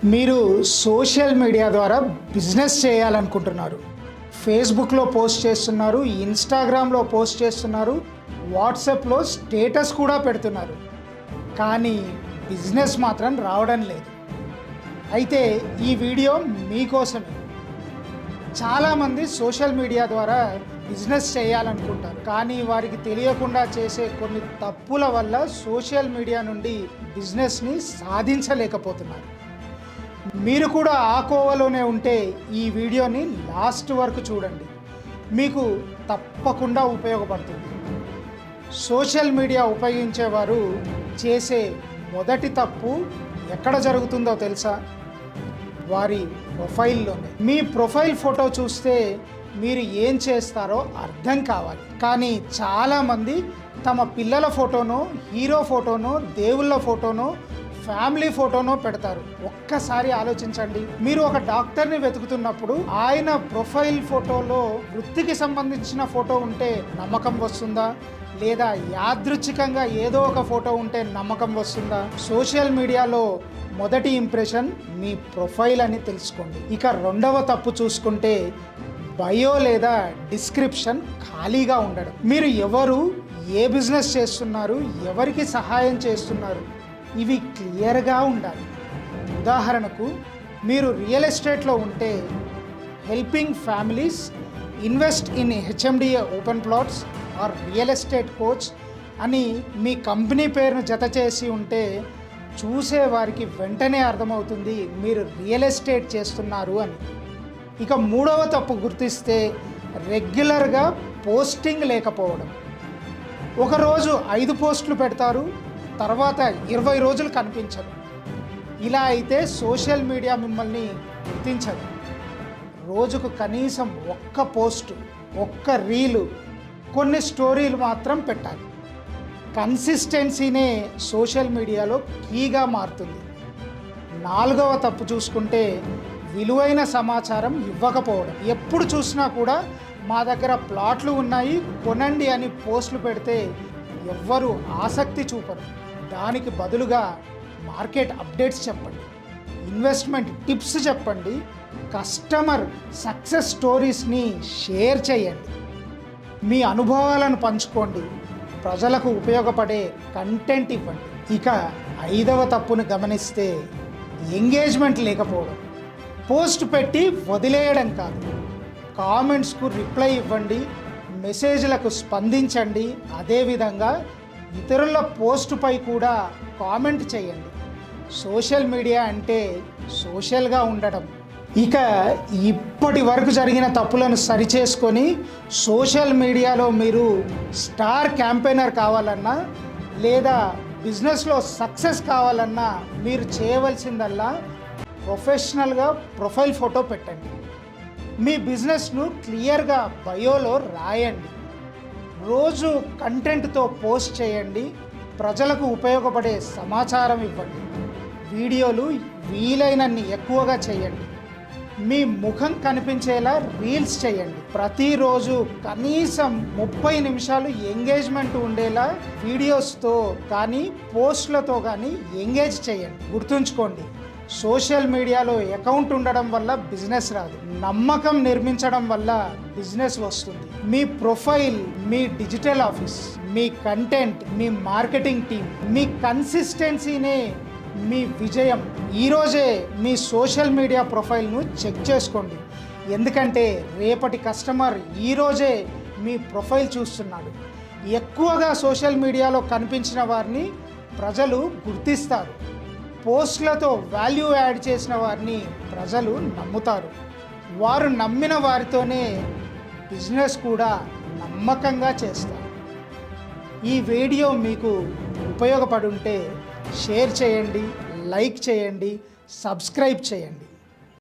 మీరు social media ద్వారా business చేయాలనుకుంటున్నారు. ఫేస్బుక్లో పోస్ట్ చేస్తున్నారు, ఇన్స్టాగ్రామ్లో పోస్ట్ చేస్తున్నారు, వాట్సాప్లో స్టేటస్ కూడా పెడుతున్నారు. కానీ బిజినెస్ మాత్రం రావడం లేదు. అయితే ఈ వీడియో మీకోసమే. చాలామంది సోషల్ మీడియా ద్వారా బిజినెస్ చేయాలనుకుంటారు, కానీ వారికి తెలియకుండా చేసే కొన్ని తప్పుల వల్ల సోషల్ మీడియా నుండి బిజినెస్ని సాధించలేకపోతున్నారు. మీరు కూడా ఆ కోవలోనే ఉంటే ఈ వీడియోని లాస్ట్ వరకు చూడండి, మీకు తప్పకుండా ఉపయోగపడుతుంది. సోషల్ మీడియా ఉపయోగించేవారు చేసే మొదటి తప్పు ఎక్కడ జరుగుతుందో తెలుసా? వారి ప్రొఫైల్లోనే. మీ ప్రొఫైల్ ఫోటో చూస్తే మీరు ఏం చేస్తారో అర్థం కావాలి. కానీ చాలామంది తమ పిల్లల ఫోటోనో, హీరో ఫోటోనో, దేవుళ్ళ ఫోటోనో, ఫ్యామిలీ ఫోటోనో పెడతారు. ఒక్కసారి ఆలోచించండి. మీరు ఒక డాక్టర్ని వెతుకుతున్నప్పుడు ఆయన ప్రొఫైల్ ఫోటోలో వృత్తికి సంబంధించిన ఫోటో ఉంటే నమ్మకం వస్తుందా? లేదా యాదృచ్ఛికంగా ఏదో ఒక ఫోటో ఉంటే నమ్మకం వస్తుందా? సోషల్ మీడియాలో మొదటి ఇంప్రెషన్ మీ ప్రొఫైల్ అని తెలుసుకోండి. ఇక రెండవ తప్పు చూసుకుంటే బయో లేదా డిస్క్రిప్షన్ ఖాళీగా ఉండడం. మీరు ఎవరు, ఏ బిజినెస్ చేస్తున్నారు, ఎవరికి సహాయం చేస్తున్నారు, ఇవి క్లియర్గా ఉండాలి. ఉదాహరణకు, మీరు రియల్ ఎస్టేట్లో ఉంటే helping families invest in HMDA open plots or real estate coach అని మీ కంపెనీ పేరును జత చేసి ఉంటే చూసే వారికి వెంటనే అర్థమవుతుంది మీరు రియల్ ఎస్టేట్ చేస్తున్నారు అని. ఇక మూడవ తప్పు గుర్తిస్తే రెగ్యులర్గా పోస్టింగ్ లేకపోవడం. ఒకరోజు 5 పోస్టులు పెడతారు, తర్వాత 20 రోజులు కనిపించరు. ఇలా అయితే సోషల్ మీడియా మిమ్మల్ని గుర్తించదు. రోజుకు కనీసం ఒక్క పోస్టు, ఒక్క రీలు, కొన్ని స్టోరీలు మాత్రం పెట్టాలి. కన్సిస్టెన్సీనే సోషల్ మీడియాలో కీగా మారుతుంది. నాలుగవ తప్పు చూసుకుంటే విలువైన సమాచారం ఇవ్వకపోవడం. ఎప్పుడు చూసినా కూడా మా దగ్గర ప్లాట్లు ఉన్నాయి, కొనండి అని పోస్టులు పెడితే ఎవ్వరూ ఆసక్తి చూపరు. దానికి బదులుగా మార్కెట్ అప్డేట్స్ చెప్పండి, ఇన్వెస్ట్మెంట్ టిప్స్ చెప్పండి, కస్టమర్ సక్సెస్ స్టోరీస్ని షేర్ చేయండి, మీ అనుభవాలను పంచుకోండి, ప్రజలకు ఉపయోగపడే కంటెంట్ ఇవ్వండి. ఇక 5వ తప్పును గమనిస్తే ఎంగేజ్మెంట్ లేకపోవడం. పోస్ట్ పెట్టి వదిలేయడం కాదు, కామెంట్స్కు రిప్లై ఇవ్వండి, మెసేజ్లకు స్పందించండి. అదేవిధంగా ఇతరుల పోస్టుపై కూడా కామెంట్ చేయండి. సోషల్ మీడియా అంటే సోషల్గా ఉండడం. ఇక ఇప్పటి వరకు జరిగిన తప్పులను సరిచేసుకొని సోషల్ మీడియాలో మీరు స్టార్ క్యాంపెయినర్ కావాలన్నా లేదా బిజినెస్లో సక్సెస్ కావాలన్నా మీరు చేయవలసిందల్లా ప్రొఫెషనల్గా ప్రొఫైల్ ఫోటో పెట్టండి. మీ బిజినెస్ను క్లియర్గా బయోలో రాయండి. రోజు కంటెంట్తో పోస్ట్ చేయండి. ప్రజలకు ఉపయోగపడే సమాచారం ఇవ్వండి. వీడియోలు వీలైనన్ని ఎక్కువగా చేయండి. మీ ముఖం కనిపించేలా రీల్స్ చేయండి. ప్రతిరోజు కనీసం 30 నిమిషాలు ఎంగేజ్మెంట్ ఉండేలా వీడియోస్తో కానీ పోస్టులతో కానీ ఎంగేజ్ చేయండి. గుర్తుంచుకోండి, సోషల్ మీడియాలో అకౌంట్ ఉండడం వల్ల బిజినెస్ రాదు, నమ్మకం నిర్మించడం వల్ల బిజినెస్ వస్తుంది. మీ ప్రొఫైల్ మీ డిజిటల్ ఆఫీస్, మీ కంటెంట్ మీ మార్కెటింగ్ టీమ్, మీ కన్సిస్టెన్సీనే మీ విజయం. ఈరోజే మీ సోషల్ మీడియా ప్రొఫైల్ను చెక్ చేసుకోండి, ఎందుకంటే రేపటి కస్టమర్ ఈరోజే మీ ప్రొఫైల్ చూస్తున్నాడు. ఎక్కువగా సోషల్ మీడియాలో కనిపించిన వారిని ప్రజలు గుర్తిస్తారు. పోస్టులతో వాల్యూ యాడ్ చేసిన వారిని ప్రజలు నమ్ముతారు. వారు నమ్మిన వారితోనే బిజినెస్ కూడా నమ్మకంగా చేస్తారు. ఈ వీడియో మీకు ఉపయోగపడి ఉంటే షేర్ చేయండి, లైక్ చేయండి, సబ్స్క్రైబ్ చేయండి.